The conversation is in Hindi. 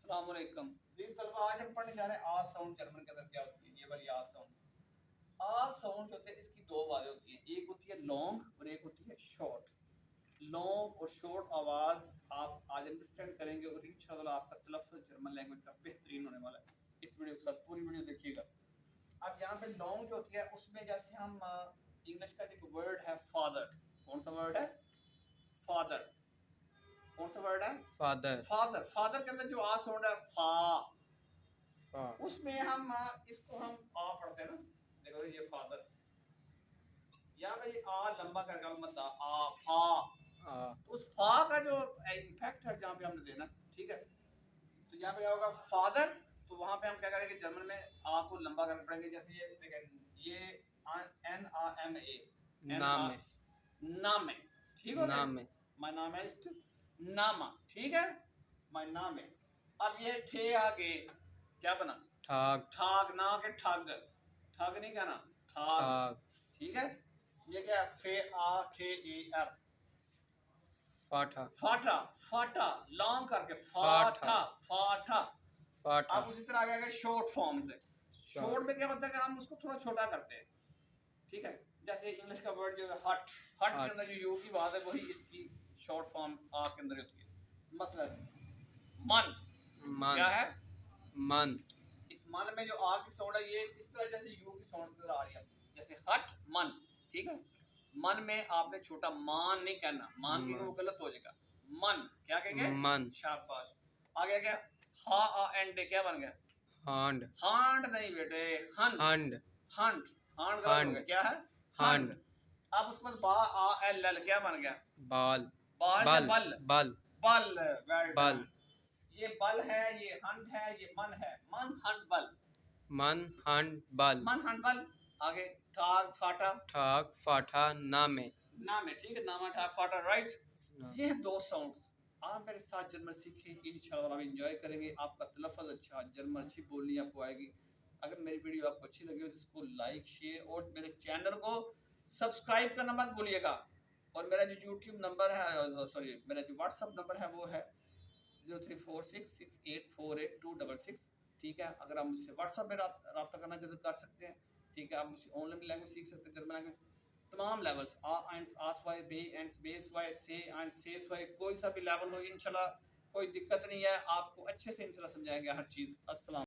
अस्सलाम वालेकुम जी तलबा, आज हम पढ़ने जा रहे हैं आ साउंड जर्मन के अंदर क्या होती है। ये वाली आ साउंड, आ साउंड जो होती है इसकी दो आवाजें होती हैं, एक होती है लॉन्ग और एक होती है शॉर्ट। लॉन्ग और शॉर्ट आवाज आप आज अंडरस्टैंड करेंगे और इंशाल्लाह आपका तलफ़्फ़ुज़ जर्मन लैंग्वेज का बेहतरीन होने वाला है। इस वीडियो के साथ पूरी वीडियो देखिएगा। अब यहाँ पे लॉन्ग जो होती है उसमें जैसे हम इंग्लिश का एक वर्ड है फादर। कौन सा वर्ड है? फादर। कौन सा वर्ड है? फादर। फादर। फादर के अंदर जो आ साउंड है फा, हाँ। उसमें हम इसको हम आ पढ़ते हैं ना। देखो ये फादर, यहाँ पे ये आ लंबा करके मत आ फा, तो उस फा का जो इम्पैक्ट है जहाँ पे हमने देना, ठीक है। तो यहाँ पे क्या होगा फादर, तो वहाँ पे हम क्या करेंगे जर्मन में आ को लंबा करके पढ़ेंगे। जैसे ये देखें, ये एन आ एम ए, नाम है। नाम है, ठीक हो नाम है। माय नाम है नामा, ठीक है, माय नाम है। अब ये ठे आगे क्या बना? ठाक। ठाक ना के ठग, ठग नहीं कहना, ठाक, ठाक। ठीक है। ये क्या है? फे आ खे A R, फाठा। Phata, Phata long करके फाठा। फाटा, फाटा। फाठा। अब उसी तरह आ गया शॉर्ट फॉर्म से। शॉर्ट में क्या होता है कि हम उसको थोड़ा छोटा करते हैं, ठीक है। जैसे इंग्लिश का वर्ड जो है हट, हट के अंदर जो यू की बात है वही इसकी शॉर्ट फॉर्म आ के अंदर होती है। मसलन मन, मन। क्या है? मन। इस मन में जो आ की साउंड है ये इस तरह जैसे यू की साउंड नजर आ रही है, जैसे हट मन, ठीक है। मन में आपने छोटा मान नहीं कहना, मान के वो गलत हो जाएगा। मन क्या कहेंगे? मन। शाबाश। आगे क्या? हा आ एंड क्या बन गया? हांड। हांड नहीं बेटे, हंट, हंड। हंट, हांड गलत हो गया, क्या है? हंड। अब उसके बाद बा आ एल एल क्या बन गया? बाल। बाल या बल। बल? बल। बल, वेल बल। डन। ये बल है, ये हंट है, ये मन है, मन हंट बल, मन हंड बल। मन हंट बल। आगे ठाक फाटा, ठाक फाठा नामे। नाम है, ठीक है, नामा ठाक फाटा, राइट। ये है दो साउंड्स। आप मेरे साथ जर्मन सीखें, इंशाल्लाह आप एंजॉय करेंगे, आपका तलफ़्फ़ुज़ अच्छा, जर्मन अच्छी बोलनी आपको आएगी। अगर मेरी वीडियो आपको अच्छी लगी हो तो इसको लाइक शेयर और मेरे चैनल को सब्सक्राइब करना मत भूलिएगा। और मेरा जो यूट्यूब नंबर है, सॉरी मेरा जो व्हाट्सअप नंबर है वो है 0346684826, ठीक है। अगर आप मुझसे व्हाट्सअप में रब्ता करना चाहते कर सकते हैं, ठीक है। आप मुझसे ऑनलाइन भी लैंग्वेज सीख सकते हैं, जर्मन लैंग्वेज तमाम लेवल्स, आ एंड्स आस Y Bae ends base Y से एंड सेस वाई, कोई सा भी लेवल हो इंशाल्लाह कोई दिक्कत नहीं है, आपको अच्छे से इंशाल्लाह समझाएंगे हर चीज़। अस्सलाम।